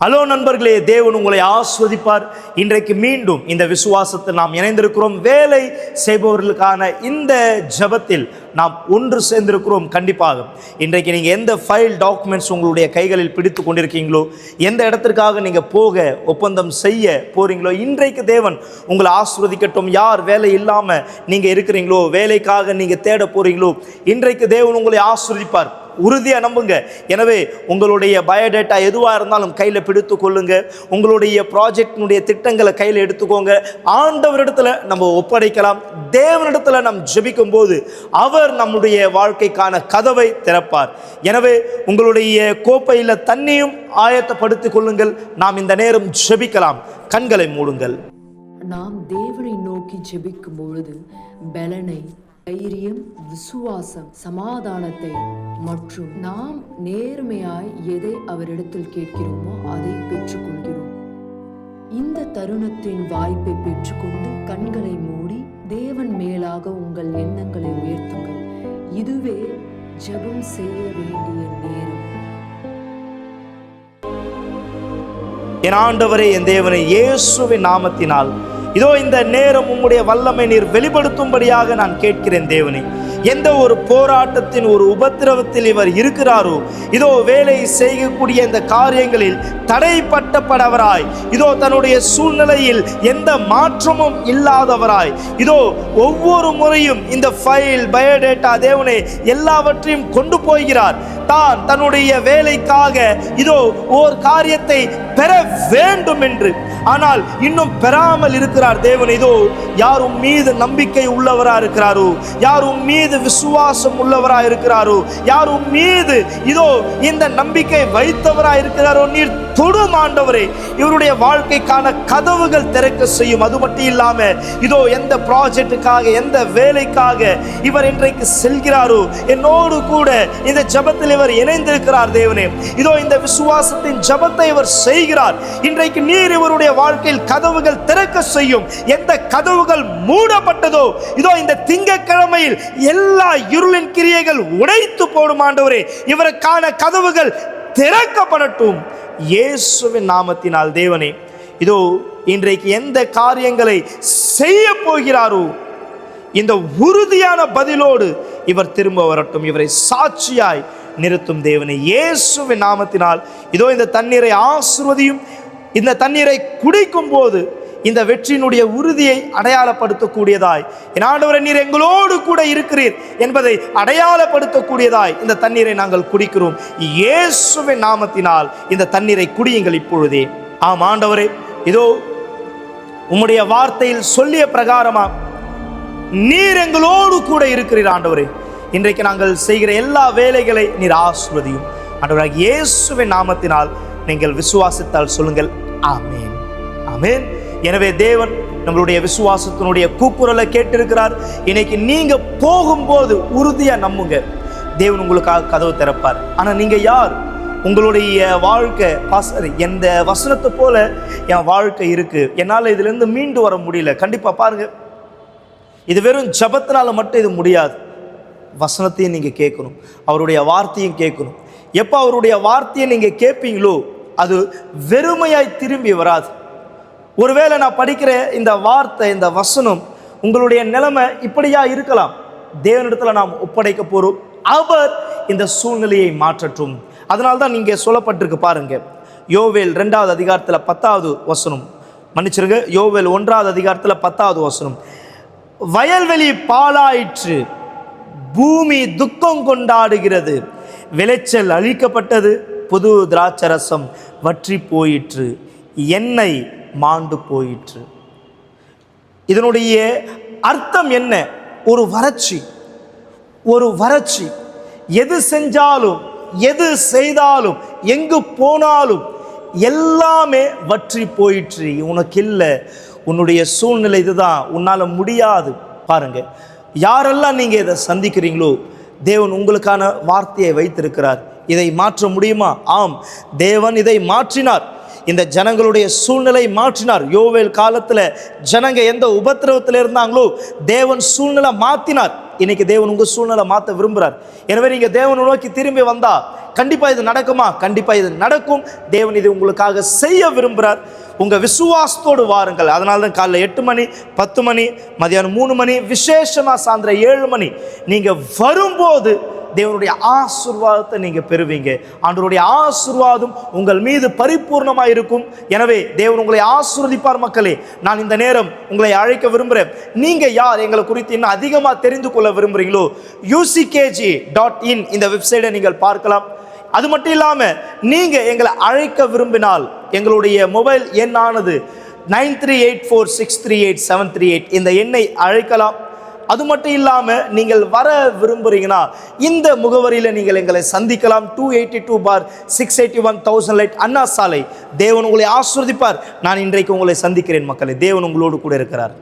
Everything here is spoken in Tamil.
ஹலோ நண்பர்களே, தேவன் உங்களை ஆஸ்வதிப்பார். இன்றைக்கு மீண்டும் இந்த விசுவாசத்தில் நாம் இணைந்திருக்கிறோம். வேலை செய்பவர்களுக்கான இந்த ஜெபத்தில் நாம் ஒன்று சேர்ந்திருக்கிறோம். கண்டிப்பாக இன்றைக்கு நீங்கள் எந்த ஃபைல் டாக்குமெண்ட்ஸ் உங்களுடைய கைகளில் பிடித்து கொண்டிருக்கீங்களோ, எந்த இடத்திற்காக நீங்கள் போக ஒப்பந்தம் செய்ய போகிறீங்களோ, இன்றைக்கு தேவன் உங்களை ஆஸ்வதிக்கட்டும். யார் வேலை இல்லாமல் நீங்கள் இருக்கிறீங்களோ, வேலைக்காக நீங்கள் தேட போகிறீங்களோ, இன்றைக்கு தேவன் உங்களை ஆஸ்வதிப்பார். உறுதியாக நம்புங்க. எனவே உங்களுடைய பயோடேட்டா எதுவாக இருந்தாலும் கையில் பிடித்து கொள்ளுங்க. உங்களுடைய ப்ராஜெக்டினுடைய திட்டங்களை கையில் எடுத்துக்கோங்க. ஆண்டவரிடத்தில் நம்ம ஒப்படைக்கலாம். தேவனிடத்தில் நாம் ஜெபிக்கும் போது அவர் நம்முடைய வாழ்க்கைக்கான கதவை திறப்பார். எனவே உங்களுடைய கோப்பையில் தண்ணியும் ஆயத்தப்படுத்திக் கொள்ளுங்கள். நாம் இந்த நேரம் ஜெபிக்கலாம். கண்களை மூடுங்கள். நாம் தேவனை நோக்கி ஜெபிக்கும் பொழுது பலனை, தைரியம், விசுவாசம், சமாதானத்தை மற்றும் நாம் நேர்மையாய் எதை அவரிடத்தில் கேட்கிறோமோ அதை பெற்றுக்கொள்கிறோம். இந்த தருணத்தின் வாய்ப்பை பெற்றுக்கொண்டு கண்களை மூடி தேவன் மேலாக உங்கள் எண்ணங்களை உயர்த்துங்கள். இதுவே ஜெபம் செய்ய வேண்டிய நேரம். என் ஆண்டவரே, என் தேவனே, இயேசுவின் நாமத்தினால் இதோ இந்த நேரம் உம்முடைய வல்லமை நீர் வெளிப்படுத்தும்படியாக நான் கேட்கிறேன். தேவனே, எந்த ஒரு போராட்டத்தின் ஒரு உபத்திரவத்தில் இவர் இருக்கிறாரோ, இதோ வேலை செய்யக்கூடிய இந்த காரியங்களில் தடைப்பட்டவராய், இதோ தன்னுடைய சூழ்நிலையில் எந்த மாற்றமும் இல்லாதவராய், இதோ ஒவ்வொரு முறையும் இந்த ஃபைல், பயோடேட்டா, தேவனே, எல்லாவற்றையும் கொண்டு போகிறார். தான் தன்னுடைய வேலைக்காக இதோ ஓர் காரியத்தை பெற வேண்டும் என்று, ஆனால் இன்னும் பெறாமல் இருக்கிறார். தேவன், இதோ யாரும் மீது நம்பிக்கை உள்ளவரா இருக்கிறாரோ, யாரும் மீது விசுவாசம் உள்ளவரா இருக்கிறாரோ, யாரும் மீது இதோ இந்த நம்பிக்கை வைத்தவரா இருக்கிறாரோ, நீர் தொடும் ஆண்டவரே. இவருடைய வாழ்க்கைக்கான கதவுகள் திறக்க செய்யும். அது மட்டும் இல்லாம இதோ எந்த ப்ராஜெக்டுக்காக, எந்த வேலைக்காக இவர் இன்றைக்கு செல்கிறாரோ, என்னோடு கூட இந்த ஜெபத்தில் இவர் இணைந்திருக்கிறார். தேவனே, இதோ இந்த விசுவாசத்தின் ஜெபத்தை இவர் செய்கிறார். இன்றைக்கு நீர் இவருடைய வாழ்க்கையில் கதவுகள் திறக்க செய்யும். எந்த கதவுகள் மூடப்பட்டதோ, இதோ இந்த திங்கட்கிழமையில் எல்லா இருளின் கிரியைகள் உடைத்து போடும் ஆண்டவரே. இவருக்கான கதவுகள் திறக்கப்படட்டும் இயேசுவின் நாமத்தினால். தேவனே, இதோ இன்றைக்கு எந்த காரியங்களை செய்ய போகிறாரோ, இந்த உறுதியான பதிலோடு இவர் திரும்ப வரட்டும். இவரை சாட்சியாய் நிறுத்தும் தேவனே, இயேசுவின் நாமத்தினால் இதோ இந்த தண்ணீரை ஆசீர்வதியும். இந்த தண்ணீரை குடிக்கும் போது இந்த வெற்றியினுடைய உறுதியை அடையாளப்படுத்தக்கூடியதாய், என் ஆண்டவரே, நீர் எங்களோடு கூட இருக்கிறீர் என்பதை அடையாளப்படுத்தக்கூடியதாய் இந்த தண்ணீரை நாங்கள் குடிக்கிறோம். இயேசுவின் நாமத்தினால் இந்த தண்ணீரை குடியுங்கள் இப்பொழுதே. ஆம் ஆண்டவரே, இதோ உம்முடைய வார்த்தையில் சொல்லிய பிரகாரமா நீர் எங்களோடு கூட இருக்கிறீர். ஆண்டவரே, இன்றைக்கு நாங்கள் செய்கிற எல்லா வேலைகளை நீர் ஆசீர்வதியும். ஆண்டவரே, இயேசுவின் நாமத்தினால் நீங்கள் விசுவாசித்தால் சொல்லுங்கள், ஆமென், ஆமென். எனவே தேவன் நம்மளுடைய விசுவாசத்தினுடைய கூக்குரலை கேட்டிருக்கிறார். இன்னைக்கு நீங்க போகும்போது உறுதியா நம்புங்க, தேவன் உங்களுக்காக கதவு திறப்பார். ஆனா நீங்க யார்? உங்களுடைய வாழ்க்கை பாஸ்டர், எந்த வசனத்தை போல என் வாழ்க்கை இருக்கு, என்னால் இதிலிருந்து மீண்டு வர முடியல. கண்டிப்பா பாருங்க, இது வெறும் ஜபத்தினால மட்டும் இது முடியாது. வசனத்தையும் நீங்க கேட்கணும், அவருடைய வார்த்தையும் கேட்கணும். எப்போ அவருடைய வார்த்தையை நீங்க கேட்பீங்களோ, அது வெறுமையாய் திரும்பி வராது. ஒருவேளை நான் படிக்கிற இந்த வார்த்தை, இந்த வசனம், உங்களுடைய நிலைமை இப்படியா இருக்கலாம். தேவனிடத்தில் நாம் ஒப்படைக்க போறோம். அவர் இந்த சூழ்நிலையை மாற்றட்டும். அதனால்தான் நீங்க சொல்லப்பட்டிருக்கு பாருங்க, யோவேல் 2வது அதிகாரத்தில் 10வது வசனம், மன்னிச்சிருங்க, யோவேல் 1வது அதிகாரத்தில் 10வது வசனம், வயல்வெளி பாழாயிற்று, பூமி துக்கம் கொண்டாடுகிறது, விளைச்சல் அழிக்கப்பட்டது, புது திராட்சரசம் வற்றி போயிற்று, எண்ணெய் மாண்டு போயிற்று. இதனுடைய அர்த்தம் என்ன? ஒரு வறட்சி, ஒரு வறட்சி. எது செஞ்சாலும், எது செய்தாலும், எங்கு போனாலும் எல்லாமே வற்றி போயிற்று. உனக்கு இல்லை, உன்னுடைய சூழ்நிலை இதுதான், உன்னால முடியாது. பாருங்க, யாரெல்லாம் நீங்க இதை சந்திக்கிறீங்களோ, தேவன் உங்களுக்கான வார்த்தையை வைத்திருக்கிறார். இதை மாற்ற முடியுமா? ஆம், தேவன் இதை மாற்றினார். இந்த ஜனங்களுடைய சூழ்நிலை மாற்றினார். யோவேல் காலத்தில் ஜனங்க எந்த உபத்திரவத்தில் இருந்தாங்களோ, தேவன் சூழ்நிலை மாற்றினார். இன்னைக்கு தேவன் உங்கள் சூழ்நிலை மாற்ற விரும்புகிறார். எனவே நீங்கள் தேவனை நோக்கி திரும்பி வந்தா கண்டிப்பாக இது நடக்குமா? கண்டிப்பாக இது நடக்கும். தேவன் இது உங்களுக்காக செய்ய விரும்புகிறார். உங்கள் விசுவாசத்தோடு வாருங்கள். அதனால தான் காலைல 8 மணி, 10 மணி, மதியானம் 3 மணி, விசேஷமாக சாயந்தரம் 7 மணி நீங்கள் வரும்போது தேவனுடைய ஆசீர்வாதத்தை நீங்கள் பெறுவீங்க. ஆண்டவருடைய ஆசீர்வாதம் உங்கள் மீது பரிபூர்ணமாக இருக்கும். எனவே தேவன் உங்களை ஆசீர்வதிப்பார். மக்களே, நான் இந்த நேரம் உங்களை அழைக்க விரும்புகிறேன். நீங்கள் யார் எங்களை குறித்து இன்னும் அதிகமாக தெரிந்து கொள்ள விரும்புகிறீங்களோ uckg.in இந்த வெப்சைட்டை நீங்கள் பார்க்கலாம். அது மட்டும் இல்லாமல் நீங்கள் எங்களை அழைக்க விரும்பினால் எங்களுடைய மொபைல் எண்ணானது 9384638738 இந்த எண்ணை அழைக்கலாம். அது மட்டும் இல்லாமல் நீங்கள் வர விரும்புகிறீங்கன்னா இந்த முகவரியில் நீங்கள் எங்களை சந்திக்கலாம். 282/681 1000 லைட் அண்ணா சாலை. தேவன் உங்களை ஆசீர்வதிப்பார். நான் இன்றைக்கு உங்களை சந்திக்கிறேன். மக்களே, தேவன் உங்களோடு கூட இருக்கிறார்.